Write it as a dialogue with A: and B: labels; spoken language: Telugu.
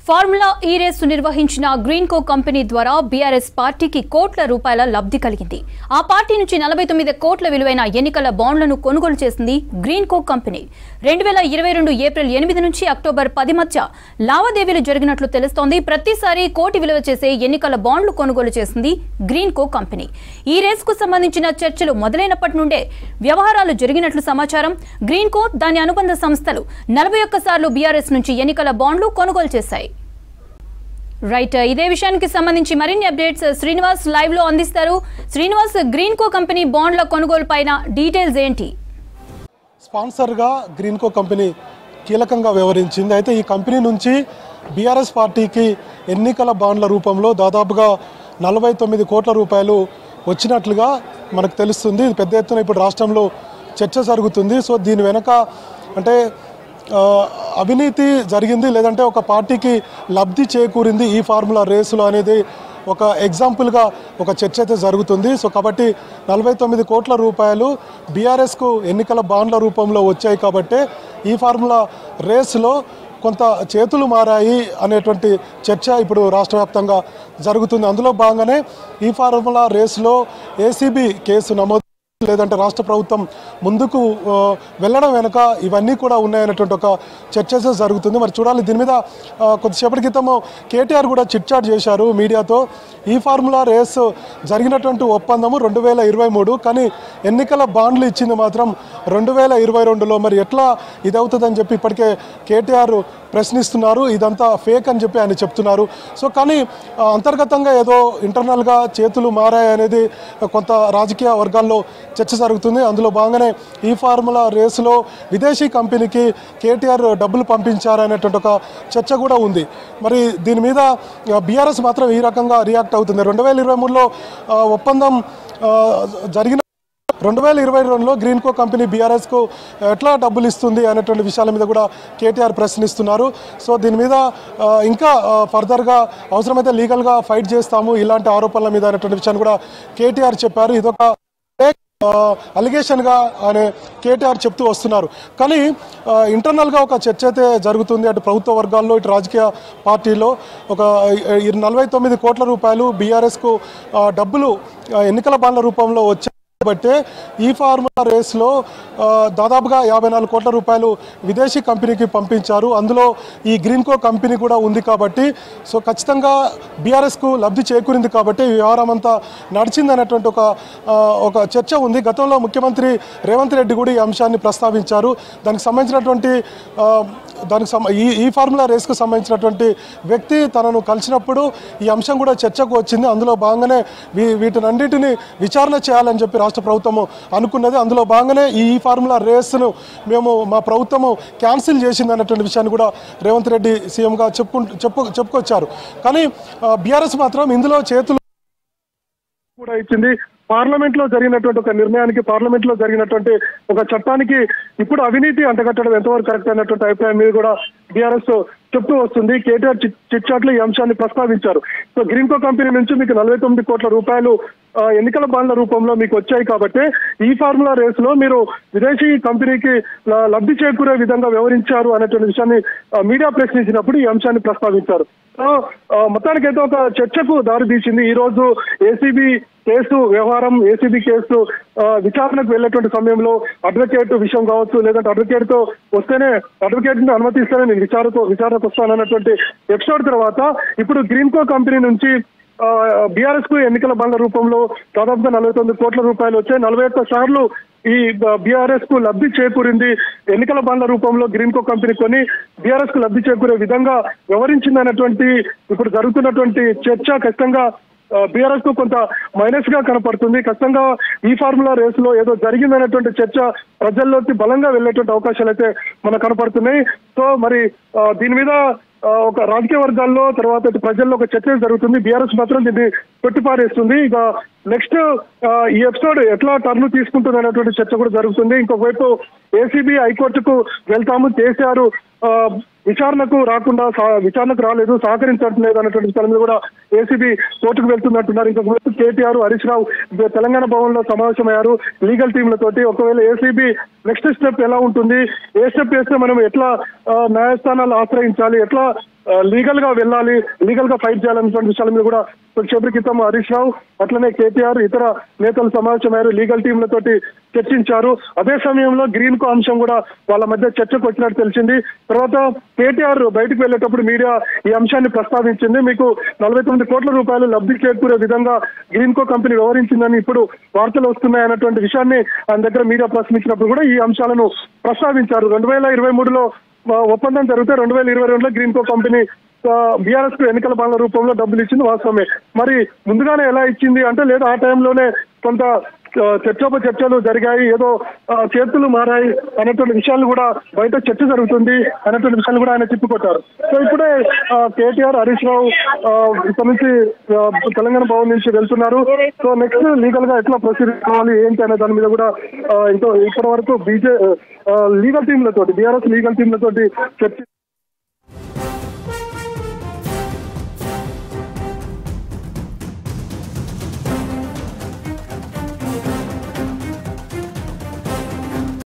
A: ఫార్ములా ఈ రేసు నిర్వహించిన గ్రీన్కో కంపెనీ ద్వారా బీఆర్ఎస్ పార్టీకి కోట్ల రూపాయల లబ్ధి కలిగింది. ఆ పార్టీ నుంచి 49 కోట్ల విలువైన ఎన్నికల బాండ్లను కొనుగోలు చేసింది గ్రీన్కో కంపెనీ. 2022 ఏప్రిల్ 8 నుంచి అక్టోబర్ 10 మధ్య లావాదేవీలు జరిగినట్లు తెలుస్తోంది. ప్రతిసారి కోటి విలువ చేసే ఎన్నికల బాండ్లు కొనుగోలు చేసింది గ్రీన్కో కంపెనీ. ఈ రేసుకు సంబంధించిన చర్చలు మొదలైనప్పటి నుండే వ్యవహారాలు జరిగినట్లు సమాచారం. గ్రీన్కో దాని అనుబంధ సంస్థలు 41 సార్లు బీఆర్ఎస్ నుంచి ఎన్నికల బాండ్లు కొనుగోలు చేశాయి. రైట్, ఇదే విషయానికి సంబంధించి మరిన్ని అప్డేట్స్ శ్రీనివాస్ లైవ్ లో అందిస్తారు. శ్రీనివాస్, గ్రీన్కో కంపెనీ బాండ్ల కొనుగోలు పైన డీటెయిల్స్ ఏంటి?
B: స్పాన్సర్ గా గ్రీన్కో కంపెనీ కీలకంగా వ్యవహరించింది. అయితే ఈ కంపెనీ నుంచి బీఆర్ఎస్ పార్టీకి ఎన్నికల బాండ్ల రూపంలో దాదాపుగా 49 కోట్ల రూపాయలు వచ్చినట్లుగా మనకు తెలుస్తుంది. ఇది పెద్ద ఎత్తున ఇప్పుడు రాష్ట్రంలో చర్చ జరుగుతుంది. సో దీని వెనక అంటే అవినీతి జరిగింది, లేదంటే ఒక పార్టీకి లబ్ధి చేకూరింది ఈ ఫార్ములా రేసులో అనేది ఒక ఎగ్జాంపుల్గా ఒక చర్చ అయితే జరుగుతుంది. సో కాబట్టి 49 కోట్ల రూపాయలు బీఆర్ఎస్కు ఎన్నికల బాండ్ల రూపంలో వచ్చాయి కాబట్టి ఈ ఫార్ములా రేసులో కొంత చేతులు మారాయి అనేటువంటి చర్చ ఇప్పుడు రాష్ట్ర వ్యాప్తంగా జరుగుతుంది. అందులో భాగంగానే ఈ ఫార్ములా రేసులో ఏసీబీ కేసు నమోదు, లేదంటే రాష్ట్ర ప్రభుత్వం ముందుకు వెళ్ళడం వెనుక ఇవన్నీ కూడా ఉన్నాయనేటువంటి ఒక చర్చ జరుగుతుంది. మరి చూడాలి. దీని మీద కొద్దిసేపటి క్రితం కేటీఆర్ కూడా చిట్చాట్ చేశారు మీడియాతో. ఈ ఫార్ములా రేస్ జరిగినటువంటి ఒప్పందము 2023, కానీ ఎన్నికల బాండ్లు ఇచ్చింది మాత్రం 2022లో. మరి ఎట్లా ఇది అవుతుందని చెప్పి ఇప్పటికే కేటీఆర్ ప్రశ్నిస్తున్నారు. ఇదంతా ఫేక్ అని చెప్పి ఆయన చెప్తున్నారు. సో కానీ అంతర్గతంగా ఏదో ఇంటర్నల్గా చేతులు మారాయి అనేది కొంత రాజకీయ వర్గాల్లో చర్చ జరుగుతుంది. అందులో భాగంగానే ఈ ఫార్ములా రేసులో విదేశీ కంపెనీకి కేటీఆర్ డబ్బులు పంపించారనేటువంటి ఒక చర్చ కూడా ఉంది. మరి దీని మీద బీఆర్ఎస్ మాత్రం ఈ రకంగా రియాక్ట్ అవుతుంది. 2023లో ఒప్పందం జరిగిన 2022లో గ్రీన్కో కంపెనీ బీఆర్ఎస్కు ఎట్లా డబ్బులు ఇస్తుంది అనేటువంటి విషయాల మీద కూడా కేటీఆర్ ప్రశ్నిస్తున్నారు. సో దీని మీద ఇంకా ఫర్దర్గా అవసరమైతే లీగల్గా ఫైట్ చేస్తాము ఇలాంటి ఆరోపణల మీద అనేటువంటి విషయాన్ని కూడా కేటీఆర్ చెప్పారు. ఇదొక అలిగేషన్గా అనే కేటీఆర్ చెప్తూ వస్తున్నారు. కానీ ఇంటర్నల్గా ఒక చర్చ అయితే జరుగుతుంది. అటు ప్రభుత్వ వర్గాల్లో ఇటు రాజకీయ పార్టీలో ఒక 49 కోట్ల రూపాయలు బీఆర్ఎస్కు డబ్బులు ఎన్నికల బాండ్ల రూపంలో వచ్చాయి కాబట్టి ఈ ఫార్ములా రేస్లో దాదాపుగా 54 కోట్ల రూపాయలు విదేశీ కంపెనీకి పంపించారు. అందులో ఈ గ్రీన్కో కంపెనీ కూడా ఉంది కాబట్టి సో ఖచ్చితంగా బీఆర్ఎస్కు లబ్ధి చేకూరింది కాబట్టి వ్యవహారం అంతా నడిచిందనేటువంటి ఒక చర్చ ఉంది. గతంలో ముఖ్యమంత్రి రేవంత్ రెడ్డి కూడా ఈ అంశాన్ని ప్రస్తావించారు. దానికి సంబంధించినటువంటి ఈ ఫార్ములా రేస్కు సంబంధించినటువంటి వ్యక్తి తనను కలిసినప్పుడు ఈ అంశం కూడా చర్చకు వచ్చింది. అందులో భాగంగానే వీటినన్నిటిని విచారణ చేయాలని చెప్పి రాష్ట్ర ప్రభుత్వము అనుకున్నది. అందులో భాగంగానే ఈ ఫార్ములా రేస్ను మా ప్రభుత్వము క్యాన్సిల్ చేసింది అన్నటువంటి విషయాన్ని కూడా రేవంత్ రెడ్డి సీఎంగా చెప్పుకొచ్చారు. కానీ బీఆర్ఎస్ మాత్రం ఇందులో చేతులు కూడా ఇచ్చింది. పార్లమెంట్లో జరిగినటువంటి ఒక నిర్ణయానికి, పార్లమెంట్లో జరిగినటువంటి ఒక చట్టానికి ఇప్పుడు అవినీతి అంటగట్టడం ఎంతవరకు కరెక్ట్ అన్నటువంటి అభిప్రాయం మీద కూడా బీఆర్ఎస్ చెప్తూ వస్తుంది. కేటీఆర్ చిట్చాట్లో ఈ అంశాన్ని ప్రస్తావించారు. సో గ్రీన్కో కంపెనీ నుంచి మీకు 49 కోట్ల రూపాయలు ఎన్నికల బాండ్ల రూపంలో మీకు వచ్చాయి కాబట్టి ఈ ఫార్ములా రేసులో మీరు విదేశీ కంపెనీకి లబ్ధి చేకూరే విధంగా వ్యవహరించారు అనేటువంటి విషయాన్ని మీడియా ప్రశ్నించినప్పుడు ఈ అంశాన్ని ప్రస్తావించారు. మొత్తానికైతే ఒక చర్చకు దారితీసింది. ఈ రోజు ఏసీబీ కేసు వ్యవహారం, ఏసీబీ కేసు విచారణకు వెళ్లేటువంటి సమయంలో అడ్వకేట్ విషయం కావచ్చు, లేదంటే అడ్వకేట్ తో వస్తేనే అడ్వకేట్ ని అనుమతిస్తేనే నేను విచారణకు వస్తానన్నటువంటి ఎపిసోడ్ తర్వాత ఇప్పుడు గ్రీన్కో కంపెనీ నుంచి బీఆర్ఎస్ కు ఎన్నికల బాండ్ల రూపంలో దాదాపుగా 49 కోట్ల రూపాయలు వచ్చాయి. 41 సార్లు ఈ బీఆర్ఎస్ కు లబ్ధి చేకూరింది. ఎన్నికల బాండ్ల రూపంలో గ్రీన్కో కంపెనీ కొని బీఆర్ఎస్ కు లబ్ధి చేకూరే విధంగా వ్యవహరించింది అన్నటువంటి ఇప్పుడు జరుగుతున్నటువంటి చర్చ ఖచ్చితంగా బీఆర్ఎస్ కు కొంత మైనస్ గా కనపడుతుంది. ఖచ్చితంగా ఈ ఫార్ములా రేసులో ఏదో జరిగిందనేటువంటి చర్చ ప్రజల్లోకి బలంగా వెళ్లేటువంటి అవకాశాలు అయితే మనకు కనపడుతున్నాయి. సో మరి దీని మీద ఒక రాజకీయ వర్గాల్లో తర్వాత ప్రజల్లో ఒక చర్చ జరుగుతుంది. బీఆర్ఎస్ మాత్రం దీన్ని కొట్టిపారేస్తుంది. ఇక నెక్స్ట్ ఈ ఎపిసోడ్ ఎట్లా టర్న్ తీసుకుంటుంది అనేటువంటి చర్చ కూడా జరుగుతుంది. ఇంకొక వైపు ఏసీబీ హైకోర్టుకు వెళ్తాము, కేసీఆర్ విచారణకు రాలేదు, సహకరించట్లేదు అన్నటువంటి విషయాల మీద కూడా ఏసీబీ కోర్టుకు వెళ్తున్నట్టున్నారు. ఇంకొక వైపు కేటీఆర్, హరీష్ రావు తెలంగాణ భవన్ లో సమావేశమయ్యారు లీగల్ టీంలతోటి. ఒకవేళ ఏసీబీ నెక్స్ట్ స్టెప్ ఎలా ఉంటుంది, ఏ స్టెప్ వేస్తే మనం ఎట్లా న్యాయస్థానాలు ఆశ్రయించాలి, ఎట్లా
C: లీగల్ గా వెళ్ళాలి, లీగల్ గా ఫైట్ చేయాలనేటువంటి విషయాల మీద కూడా కొద్దిసేపటి క్రితం హరీష్ రావు అట్లనే కేటీఆర్ ఇతర నేతలు సమావేశమయ్యారు, లీగల్ టీంలతోటి చర్చించారు. అదే సమయంలో గ్రీన్ కో అంశం కూడా వాళ్ళ మధ్య చర్చకు వచ్చినట్టు తెలిసింది. తర్వాత కేటీఆర్ బయటకు వెళ్ళేటప్పుడు మీడియా ఈ అంశాన్ని ప్రస్తావించింది. మీకు 49 కోట్ల రూపాయలు లబ్ధి చేకూరే విధంగా గ్రీన్ కో కంపెనీ వ్యవహరించిందని ఇప్పుడు వార్తలు వస్తున్నాయన్నటువంటి విషయాన్ని ఆయన దగ్గర మీడియా ప్రశ్నించినప్పుడు కూడా ఈ అంశాలను ప్రస్తావించారు. 2023లో ఒప్పందం జరిగితే 2022లో గ్రీన్ కో కంపెనీ బీఆర్ఎస్ కు ఎన్నికల బాండ్ల రూపంలో డబ్బులు ఇచ్చింది వాస్తవమే. మరి ముందుగానే ఎలా ఇచ్చింది అంటే, లేదా ఆ టైంలోనే కొంత చర్చలు జరిగాయి, ఏదో చేతులు మారాయి అనేటువంటి విషయాలు కూడా బయట చర్చ జరుగుతుంది అనేటువంటి విషయాలు కూడా ఆయన చెప్పుకొట్టారు. సో ఇప్పుడే కేటీఆర్ హరీష్ రావు ఇక్కడ నుంచి తెలంగాణ భవన్ నుంచి వెళ్తున్నారు. సో నెక్స్ట్ లీగల్ గా ఎట్లా ప్రొసీడ్ కావాలి ఏంటి అనే దాని మీద కూడా ఇప్పటి వరకు లీగల్ టీంలతోటి బీఆర్ఎస్ లీగల్ టీంలతోటి చర్చ